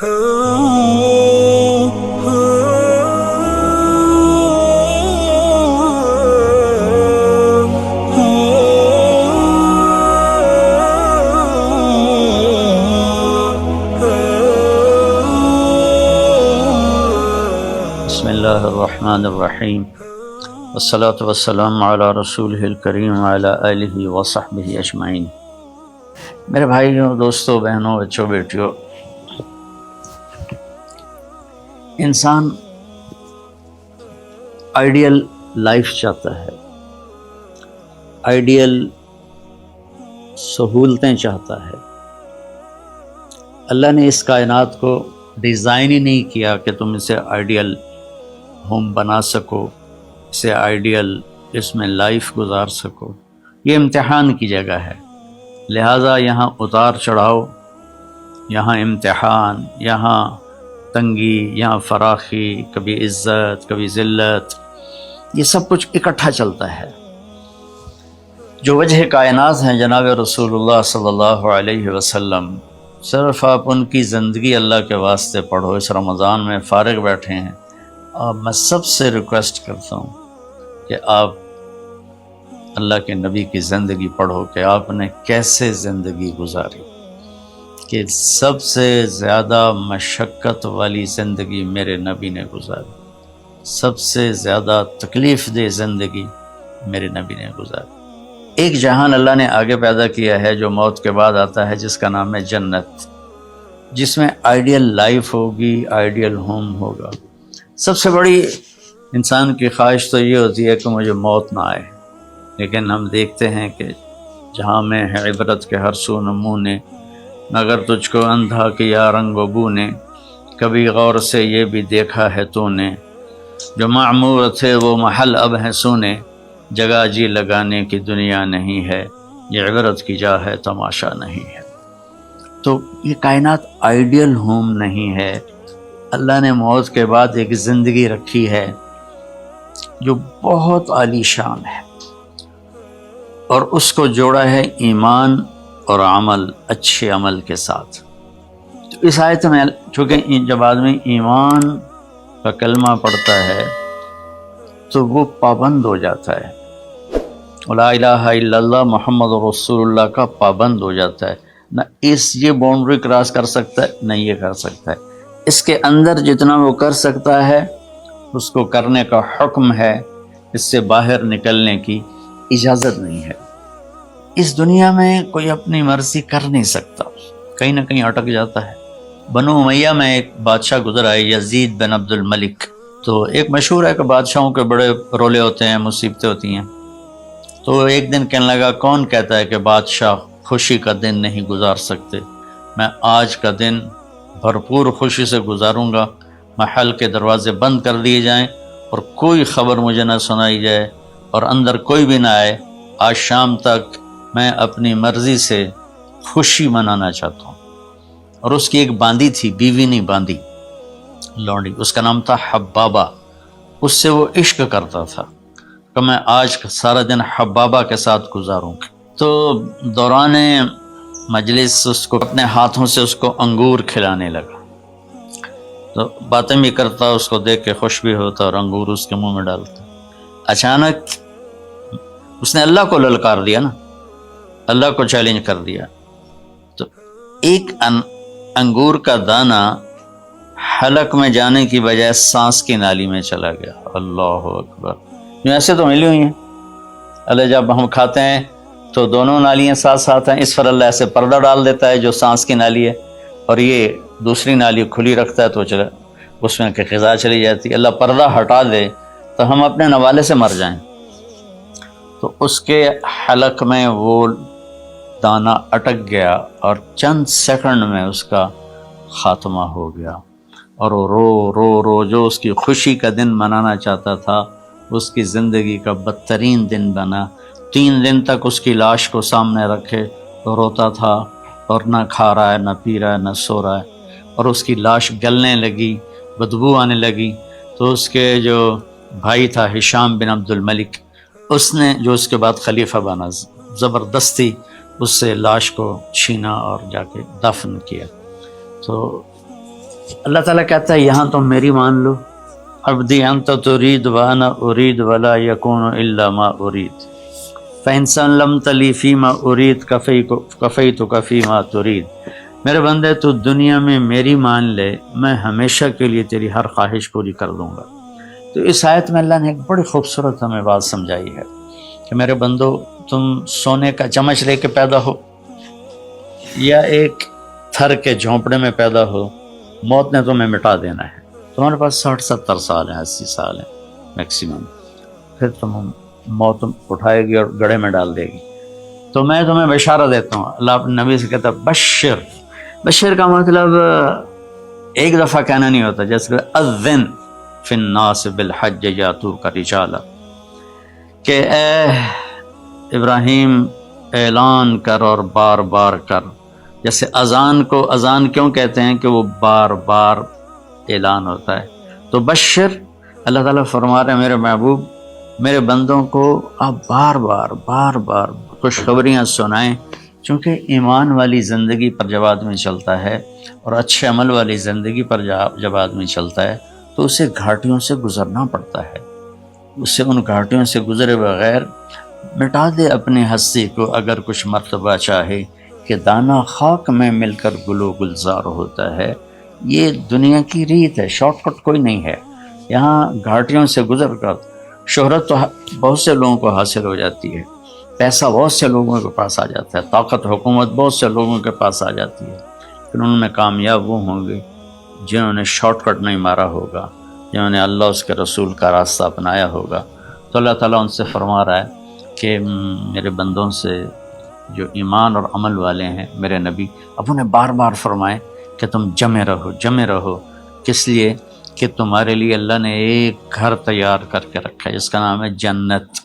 بسم اللہ الرحمن الرحیم والصلاة والسلام علی رسولہ الکریم وعلی آلہ وصحبہ اجمعین۔ میرے بھائیوں، دوستوں، بہنوں، بچوں، بیٹیوں، انسان آئیڈیل لائف چاہتا ہے، آئیڈیل سہولتیں چاہتا ہے۔ اللہ نے اس کائنات کو ڈیزائن ہی نہیں کیا کہ تم اسے آئیڈیل ہوم بنا سکو، اسے آئیڈیل اس میں لائف گزار سکو۔ یہ امتحان کی جگہ ہے، لہٰذا یہاں اتار چڑھاؤ، یہاں امتحان، یہاں تنگی، یہاں فراخی، کبھی عزت، کبھی ذلت، یہ سب کچھ اکٹھا چلتا ہے۔ جو وجہ کائنات ہیں جناب رسول اللہ صلی اللہ علیہ وسلم، صرف آپ ان کی زندگی اللہ کے واسطے پڑھو۔ اس رمضان میں فارغ بیٹھے ہیں، میں سب سے ریکویسٹ کرتا ہوں کہ آپ اللہ کے نبی کی زندگی پڑھو کہ آپ نے کیسے زندگی گزاری، کہ سب سے زیادہ مشقت والی زندگی میرے نبی نے گزاری، سب سے زیادہ تکلیف دہ زندگی میرے نبی نے گزاری۔ ایک جہان اللہ نے آگے پیدا کیا ہے جو موت کے بعد آتا ہے، جس کا نام ہے جنت، جس میں آئیڈیل لائف ہوگی، آئیڈیل ہوم ہوگا۔ سب سے بڑی انسان کی خواہش تو یہ ہوتی ہے کہ مجھے موت نہ آئے، لیکن ہم دیکھتے ہیں کہ جہاں میں ہے عبرت کے ہر سو نمونے، مگر تجھ کو اندھا کیا رنگ و بو نے، کبھی غور سے یہ بھی دیکھا ہے تو نے، جو معمور تھے وہ محل اب ہیں سونے، جگہ جی لگانے کی دنیا نہیں ہے، یہ عبرت کی جا ہے تماشا نہیں ہے۔ تو یہ کائنات آئیڈیل ہوم نہیں ہے۔ اللہ نے موت کے بعد ایک زندگی رکھی ہے جو بہت عالی شان ہے، اور اس کو جوڑا ہے ایمان اور عمل، اچھے عمل کے ساتھ۔ تو اس آیت میں چونکہ جب آدمی ایمان کا کلمہ پڑھتا ہے تو وہ پابند ہو جاتا ہے، لا الہ الا اللہ محمد رسول اللہ کا پابند ہو جاتا ہے، نہ یہ باؤنڈری کراس کر سکتا ہے، نہ یہ کر سکتا ہے۔ اس کے اندر جتنا وہ کر سکتا ہے اس کو کرنے کا حکم ہے، اس سے باہر نکلنے کی اجازت نہیں ہے۔ اس دنیا میں کوئی اپنی مرضی کر نہیں سکتا، کہیں نہ کہیں اٹک جاتا ہے۔ بنو امیہ میں ایک بادشاہ گزر آئے، یزید بن عبد الملک۔ تو ایک مشہور ہے کہ بادشاہوں کے بڑے رولے ہوتے ہیں، مصیبتیں ہوتی ہیں۔ تو ایک دن کہنے لگا، کون کہتا ہے کہ بادشاہ خوشی کا دن نہیں گزار سکتے؟ میں آج کا دن بھرپور خوشی سے گزاروں گا، محل کے دروازے بند کر دیے جائیں اور کوئی خبر مجھے نہ سنائی جائے اور اندر کوئی بھی نہ آئے۔ آج شام تک میں اپنی مرضی سے خوشی منانا چاہتا ہوں۔ اور اس کی ایک باندی تھی، بیوی نہیں باندی، لونڈی، اس کا نام تھا حبابہ۔ اس سے وہ عشق کرتا تھا کہ میں آج سارا دن حبابہ کے ساتھ گزاروں گا۔ تو دوران مجلس اس کو اپنے ہاتھوں سے اس کو انگور کھلانے لگا، تو باتیں بھی کرتا، اس کو دیکھ کے خوش بھی ہوتا اور انگور اس کے منہ میں ڈالتا۔ اچانک اس نے اللہ کو للکار دیا نا، اللہ کو چیلنج کر دیا، تو ایک انگور کا دانہ حلق میں جانے کی بجائے سانس کی نالی میں چلا گیا۔ اللہ اکبر! ایسے تو ملی ہوئی ہیں، اللہ جب ہم کھاتے ہیں تو دونوں نالیاں ساتھ ساتھ ہیں، اس پر اللہ ایسے پردہ ڈال دیتا ہے جو سانس کی نالی ہے، اور یہ دوسری نالی کھلی رکھتا ہے تو چلا اس میں کہ غذا چلی جاتی۔ اللہ پردہ ہٹا دے تو ہم اپنے نوالے سے مر جائیں۔ تو اس کے حلق میں وہ دانہ اٹک گیا اور چند سیکنڈ میں اس کا خاتمہ ہو گیا، اور وہ رو رو رو جو اس کی خوشی کا دن منانا چاہتا تھا اس کی زندگی کا بدترین دن بنا۔ 3 دن تک اس کی لاش کو سامنے رکھے تو روتا تھا، اور نہ کھا رہا ہے، نہ پی رہا ہے، نہ سو رہا ہے، اور اس کی لاش گلنے لگی، بدبو آنے لگی۔ تو اس کے جو بھائی تھا ہشام بن عبد الملک، اس نے جو اس کے بعد خلیفہ بنا، زبردستی اس سے لاش کو چھینا اور جا کے دفن کیا۔ تو اللہ تعالیٰ کہتا ہے یہاں تم میری مان لو، عبدی انت ترید وانا ارید ولا یکون الا ما ارید، فإن سلمت لی فیما ارید کفیتک فیما ترید، میرے بندے تو دنیا میں میری مان لے، میں ہمیشہ کے لیے تیری ہر خواہش پوری کر دوں گا۔ تو اس آیت میں اللہ نے ایک بڑی خوبصورت ہمیں بات سمجھائی ہے کہ میرے بندو، تم سونے کا چمچ لے کے پیدا ہو یا ایک تھر کے جھونپڑے میں پیدا ہو، موت نے تمہیں مٹا دینا ہے۔ تمہارے پاس 60-70 سال ہیں، 80 سال ہیں میکسیمم، پھر تم موت اٹھائے گی اور گڑھے میں ڈال دے گی۔ تو میں تمہیں بشارہ دیتا ہوں، اللہ اپنے نبی سے کہتا ہے بشر۔ بشر کا مطلب ایک دفعہ کہنا نہیں ہوتا، جیسے اذن فی الناس بالحج یاتوک رجالا، کہ اے ابراہیم اعلان کر اور بار بار کر۔ جیسے اذان کو اذان کیوں کہتے ہیں کہ وہ بار بار اعلان ہوتا ہے۔ تو بشر، اللہ تعالیٰ فرما رہے ہیں میرے محبوب، میرے بندوں کو آپ بار بار خوشخبریاں سنائیں، چونکہ ایمان والی زندگی پر جب آدمی چلتا ہے اور اچھے عمل والی زندگی پر جب آدمی چلتا ہے تو اسے گھاٹیوں سے گزرنا پڑتا ہے۔ اسے ان گھاٹیوں سے گزرے بغیر مٹا دے اپنی ہستی کو اگر کچھ مرتبہ چاہے، کہ دانہ خاک میں مل کر گل و گلزار ہوتا ہے۔ یہ دنیا کی ریت ہے، شارٹ کٹ کوئی نہیں ہے۔ یہاں گھاٹیوں سے گزر کر شہرت تو بہت سے لوگوں کو حاصل ہو جاتی ہے، پیسہ بہت سے لوگوں کے پاس آ جاتا ہے، طاقت حکومت بہت سے لوگوں کے پاس آ جاتی ہے، پھر ان میں کامیاب وہ ہوں گے جنہوں نے شارٹ کٹ نہیں مارا ہوگا، جنہوں نے اللہ اس کے رسول کا راستہ اپنایا ہوگا۔ تو اللہ تعالیٰ ان سے فرما رہا ہے کہ میرے بندوں سے جو ایمان اور عمل والے ہیں، میرے نبی اب انہیں بار بار فرمائیں کہ تم جمے رہو۔ کس لیے؟ کہ تمہارے لیے اللہ نے ایک گھر تیار کر کے رکھا ہے جس کا نام ہے جنت۔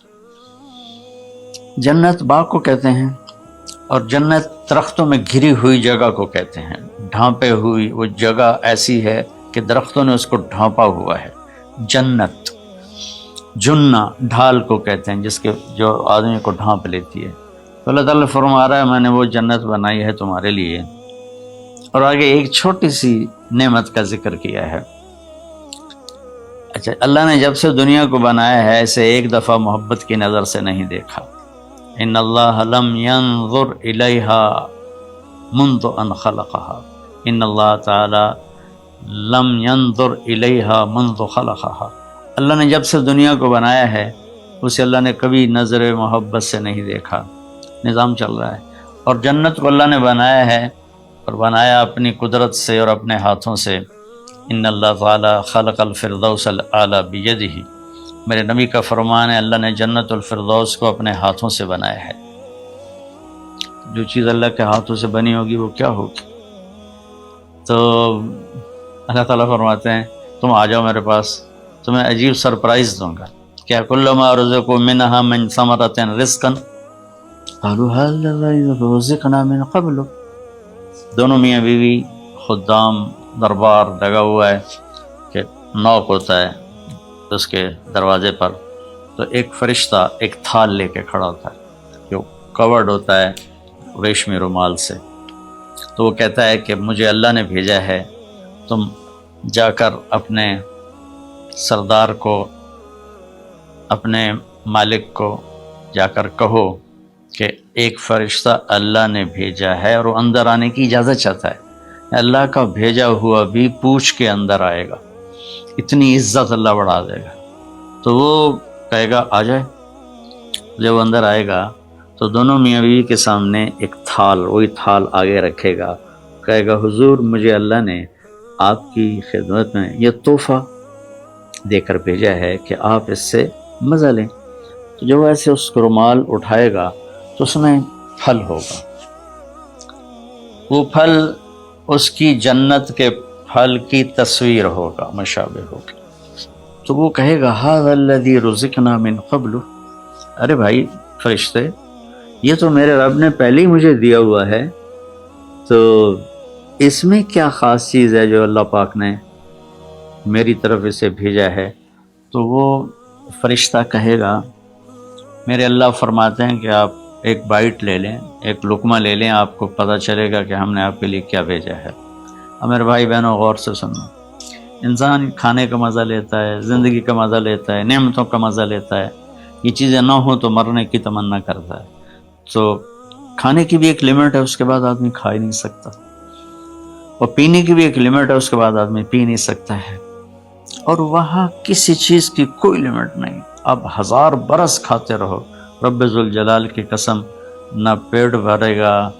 جنت باغ کو کہتے ہیں، اور جنت درختوں میں گھری ہوئی جگہ کو کہتے ہیں۔ ڈھانپے ہوئی وہ جگہ ایسی ہے کہ درختوں نے اس کو ڈھانپا ہوا ہے، جنت۔ جنہ ڈھال کو کہتے ہیں جس کے جو آدمی کو ڈھانپ لیتی ہے۔ تو اللہ تعالیٰ فرما رہا ہے میں نے وہ جنت بنائی ہے تمہارے لیے۔ اور آگے ایک چھوٹی سی نعمت کا ذکر کیا ہے۔ اچھا، اللہ نے جب سے دنیا کو بنایا ہے اسے ایک دفعہ محبت کی نظر سے نہیں دیکھا۔ ان اللہ لم ينظر الیہا منذ ان خلقها، ان اللہ تعالی لم ينظر الیہا منذ خلقها، اللہ نے جب سے دنیا کو بنایا ہے اسے اللہ نے کبھی نظر محبت سے نہیں دیکھا۔ نظام چل رہا ہے، اور جنت کو اللہ نے بنایا ہے، اور بنایا اپنی قدرت سے اور اپنے ہاتھوں سے۔ ان اللہ تعالی خلق الفردوس الاعلی بیدہ، میرے نبی کا فرمان ہے اللہ نے جنت الفردوس کو اپنے ہاتھوں سے بنایا ہے۔ جو چیز اللہ کے ہاتھوں سے بنی ہوگی وہ کیا ہوگی؟ تو اللہ تعالیٰ فرماتے ہیں تم آ جاؤ میرے پاس، تمہیں عجیب سرپرائز دوں گا۔ کیا کلما رزقوا منہا من ثمرۃ رزقا قالوا هل رزقنا من قبل، دونوں میاں بیوی خدام دربار لگا ہوا ہے کہ نوک ہوتا ہے اس کے دروازے پر، تو ایک فرشتہ ایک تھال لے کے کھڑا ہوتا ہے جو کورڈ ہوتا ہے ریشمی رومال سے، تو وہ کہتا ہے کہ مجھے اللہ نے بھیجا ہے، تم جا کر اپنے سردار کو، اپنے مالک کو جا کر کہو کہ ایک فرشتہ اللہ نے بھیجا ہے اور وہ اندر آنے کی اجازت چاہتا ہے۔ اللہ کا بھیجا ہوا بھی پوچھ کے اندر آئے گا، اتنی عزت اللہ بڑھا دے گا۔ تو وہ کہے گا آ جائے، جب وہ اندر آئے گا تو دونوں میاں بیوی کے سامنے ایک تھال، وہی تھال آگے رکھے گا، کہے گا حضور مجھے اللہ نے آپ کی خدمت میں یہ تحفہ دے کر بھیجا ہے کہ آپ اس سے مزہ لیں۔ تو جب ایسے اس کو رومال اٹھائے گا تو اس میں پھل ہوگا، وہ پھل اس کی جنت کے پھل کی تصویر ہوگا، مشابہ ہوگا۔ تو وہ کہے گا ھذا الذی رزقنا من قبل، ارے بھائی فرشتے یہ تو میرے رب نے پہلے ہی مجھے دیا ہوا ہے، تو اس میں کیا خاص چیز ہے جو اللہ پاک نے میری طرف اسے بھیجا ہے؟ تو وہ فرشتہ کہے گا میرے اللہ فرماتے ہیں کہ آپ ایک بائٹ لے لیں، ایک لقمہ لے لیں، آپ کو پتہ چلے گا کہ ہم نے آپ کے لیے کیا بھیجا ہے۔ اب میرے بھائی بہنوں غور سے سننا، انسان کھانے کا مزہ لیتا ہے، زندگی کا مزہ لیتا ہے، نعمتوں کا مزہ لیتا ہے، یہ چیزیں نہ ہوں تو مرنے کی تمنا کرتا ہے۔ تو کھانے کی بھی ایک لمٹ ہے، اس کے بعد آدمی کھا ہی نہیں سکتا، اور پینے کی بھی ایک لمٹ ہے، اس کے بعد آدمی پی نہیں سکتا ہے، اور وہاں کسی چیز کی کوئی لمٹ نہیں، اب 1000 برس کھاتے رہو، رب ذوالجلال کی قسم نہ پیٹ بھرے گا،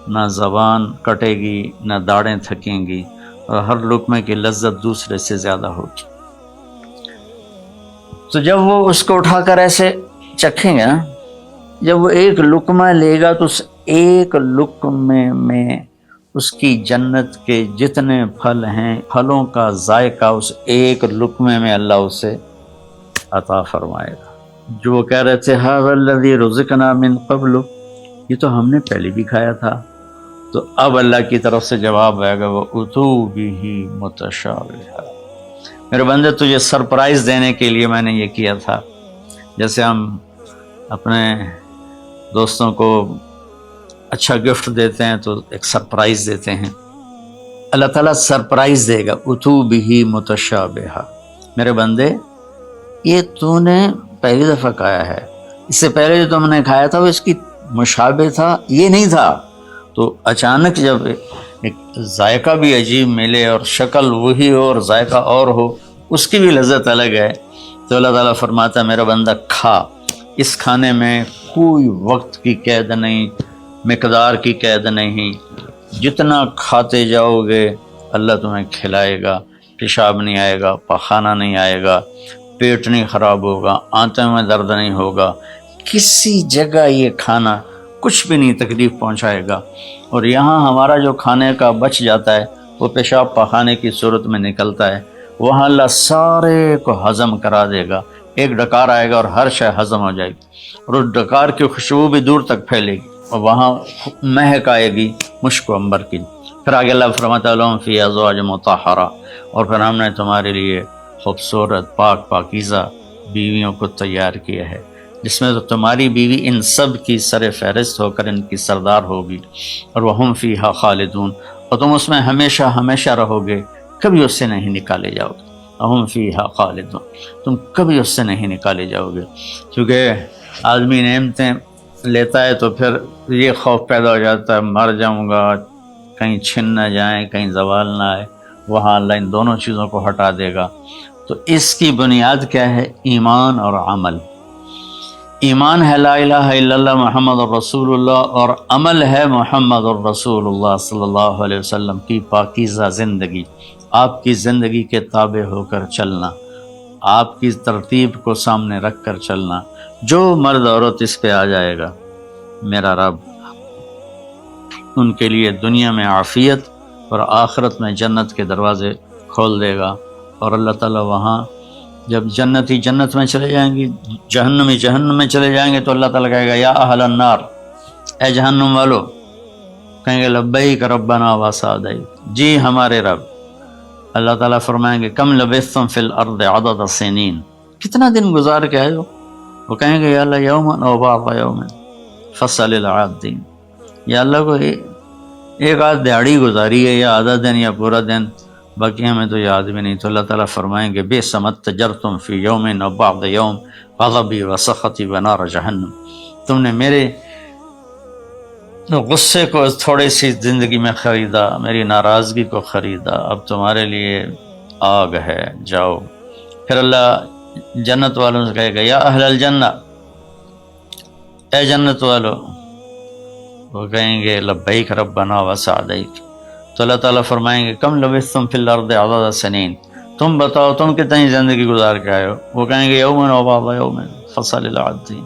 نہ زبان کٹے گی، نہ داڑیں تھکیں گی، اور ہر لقمے کی لذت دوسرے سے زیادہ ہوگی۔ تو جب وہ اس کو اٹھا کر ایسے چکھیں گے نا، جب وہ ایک لقمہ لے گا تو اس ایک لقمے میں اس کی جنت کے جتنے پھل ہیں، پھلوں کا ذائقہ اس ایک لقمے میں اللہ اسے عطا فرمائے گا۔ جو وہ کہہ رہے تھے ھذا الذی رزقنا من قبل، یہ تو ہم نے پہلے بھی کھایا تھا، تو اب اللہ کی طرف سے جواب آئے گا وَأُتُوا بِهِ مُتَشَابِهًا۔ میرے بندے تجھے سرپرائز دینے کے لیے میں نے یہ کیا تھا، جیسے ہم اپنے دوستوں کو اچھا گفٹ دیتے ہیں تو ایک سرپرائز دیتے ہیں، اللہ تعالیٰ سرپرائز دے گا اتو بھی متشابہہ۔ میرے بندے یہ تو نے پہلی دفعہ کھایا ہے، اس سے پہلے جو تم نے کھایا تھا وہ اس کی مشابہ تھا، یہ نہیں تھا۔ تو اچانک جب ایک ذائقہ بھی عجیب ملے اور شکل وہی ہو اور ذائقہ اور ہو، اس کی بھی لذت الگ ہے، تو اللہ تعالیٰ فرماتا ہے میرا بندہ کھا، اس کھانے میں کوئی وقت کی قید نہیں، مقدار کی قید نہیں، جتنا کھاتے جاؤ گے اللہ تمہیں کھلائے گا، پیشاب نہیں آئے گا، پخانہ نہیں آئے گا، پیٹ نہیں خراب ہوگا، آنتوں میں درد نہیں ہوگا، کسی جگہ یہ کھانا کچھ بھی نہیں تکلیف پہنچائے گا۔ اور یہاں ہمارا جو کھانے کا بچ جاتا ہے وہ پیشاب پخانے کی صورت میں نکلتا ہے، وہاں اللہ سارے کو ہضم کرا دے گا، ایک ڈکار آئے گا اور ہر شے ہضم ہو جائے گی، اور اس ڈکار کی خوشبو بھی دور تک پھیلے گی، اور وہاں مہک آئے گی مشک و عنبر کی۔ پھر آگے اللہ فرماتا ہے لہم فیہا ازواج مطہرہ، اور پھر ہم نے تمہارے لیے خوبصورت پاک پاکیزہ بیویوں کو تیار کیا ہے، جس میں تو تمہاری بیوی ان سب کی سر فہرست ہو کر ان کی سردار ہوگی، اور وہم فیہا خالدون، اور تم اس میں ہمیشہ ہمیشہ رہو گے، کبھی اس سے نہیں نکالے جاؤ گے، وہم فیہا خالدون، تم کبھی اس سے نہیں نکالے جاؤ گے۔ کیونکہ آدمی نعمتیں لیتا ہے تو پھر یہ خوف پیدا ہو جاتا ہے مر جاؤں گا، کہیں چھن نہ جائیں، کہیں زوال نہ آئے، وہاں اللہ ان دونوں چیزوں کو ہٹا دے گا۔ تو اس کی بنیاد کیا ہے؟ ایمان اور عمل۔ ایمان ہے لا الہ الا اللہ محمد الرسول اللہ، اور عمل ہے محمد الرسول اللہ صلی اللہ علیہ وسلم کی پاکیزہ زندگی، آپ کی زندگی کے تابع ہو کر چلنا، آپ کی ترتیب کو سامنے رکھ کر چلنا۔ جو مرد عورت اس پہ آ جائے گا، میرا رب ان کے لیے دنیا میں عافیت اور آخرت میں جنت کے دروازے کھول دے گا، اور اللہ تعالیٰ وہاں جب جنتی جنت میں چلے جائیں گے، جہنمی جہنم میں چلے جائیں گے، تو اللہ تعالیٰ کہے گا یا اہل النار، اے جہنم والو، کہیں گے لبیک ربنا وسعدیک، جی ہمارے رب۔ اللہ تعالیٰ فرمائیں گے کم لبثتم فی الارض عدد سنین، کتنا دن گزار کے آئے ہو؟ وہ کہیں گے یا اللہ یوما او بعض یوم فصل العادین، یا اللہ کو ایک آدھ دیہڑی گزاری ہے، یا آدھا دن یا پورا دن، باقی ہمیں تو یاد بھی نہیں۔ تو اللہ تعالیٰ فرمائیں گے بئس ما اتجرتم فی یوم او بعض یوم غضبی وسخطی ونار جہنم، تم نے میرے غصے کو تھوڑی سی زندگی میں خریدا، میری ناراضگی کو خریدا، اب تمہارے لیے آگ ہے، جاؤ۔ پھر اللہ جنت والوں سے کہے گا یا اہل الجنہ، اے جنت والو، وہ کہیں گے لبیک ربنا وسعدیک، تو اللہ تعالیٰ فرمائیں گے کم لبثتم فی الارض عدد سنین، تم بتاؤ تم کتنی زندگی گزار کے آئے ہو؟ وہ کہیں گے یومن و بعض یوم فصل العادین،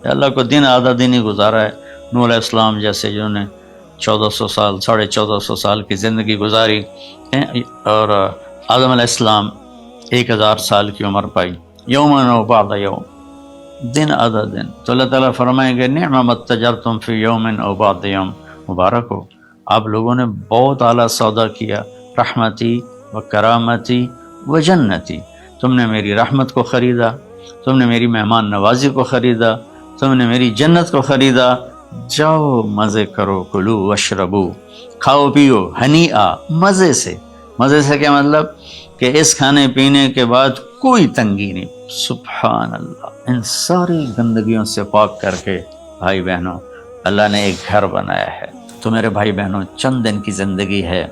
یا اللہ کو دن آدھا دن ہی گزارا ہے۔ نوح علیہ السلام جیسے جنہوں نے 1400 سال 1450 سال کی زندگی گزاری، اور آدم علیہ السلام 1000 سال کی عمر پائی، یومن و بعض یوم، دن آدھا دن۔ تو اللہ تعالیٰ فرمائیں گے نعم ما اتجرتم فی یوم او بعض یوم، مبارک ہو، آپ لوگوں نے بہت اعلیٰ سودا کیا، رحمتی و کرامتی و جنتی، تم نے میری رحمت کو خریدا، تم نے میری مہمان نوازی کو خریدا، تم نے میری جنت کو خریدا، جاؤ مزے کرو، کلو واشربو، کھاؤ پیو، ہنیئا، مزے سے۔ مزے سے کیا مطلب کہ اس کھانے پینے کے بعد کوئی تنگی نہیں۔ سبحان اللہ، ان ساری گندگیوں سے پاک کر کے بھائی بہنوں اللہ نے ایک گھر بنایا ہے۔ تو میرے بھائی بہنوں چند دن کی زندگی ہے،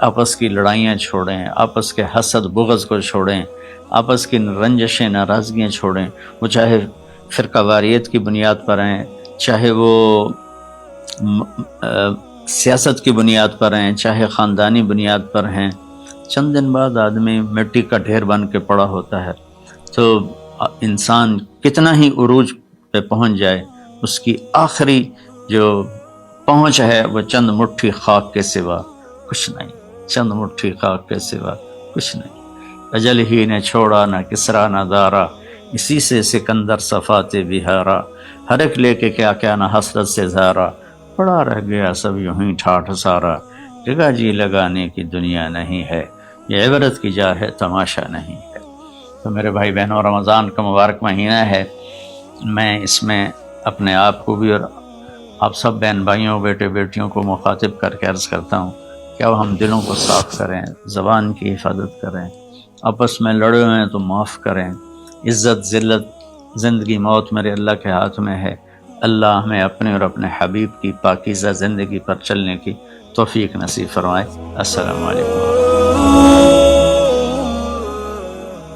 آپس کی لڑائیاں چھوڑیں، آپس کے حسد بغض کو چھوڑیں، آپس کی رنجشیں ناراضگیاں چھوڑیں، وہ چاہے فرقہ واریت کی بنیاد پر ہیں، چاہے وہ سیاست کی بنیاد پر ہیں، چاہے خاندانی بنیاد پر ہیں۔ چند دن بعد آدمی مٹی کا ڈھیر بن کے پڑا ہوتا ہے، تو انسان کتنا ہی عروج پہ پہنچ جائے، اس کی آخری جو پہنچ ہے وہ چند مٹھی خاک کے سوا کچھ نہیں، چند مٹھی خاک کے سوا کچھ نہیں۔ اجل ہی نے چھوڑا نہ کسرا نہ دارا، اسی سے سکندر صفات بہارا، ہر ایک لے کے کیا کیا نہ حسرت سے زارا، پڑا رہ گیا سب یوں ہی ٹھاٹھ سارا، جگہ جی لگانے کی دنیا نہیں ہے، یہ عبرت کی جا ہے تماشا نہیں ہے۔ تو میرے بھائی بہنوں رمضان کا مبارک مہینہ ہے، میں اس میں اپنے آپ کو بھی اور آپ سب بہن بھائیوں بیٹے بیٹیوں کو مخاطب کر کے عرض کرتا ہوں کہ اب ہم دلوں کو صاف کریں، زبان کی حفاظت کریں، آپس میں لڑے ہوئے ہیں تو معاف کریں۔ عزت ذلت زندگی موت میرے اللہ کے ہاتھ میں ہے۔ اللہ ہمیں اپنے اور اپنے حبیب کی پاکیزہ زندگی پر چلنے کی توفیق نصیب فرمائے۔ السلام علیکم۔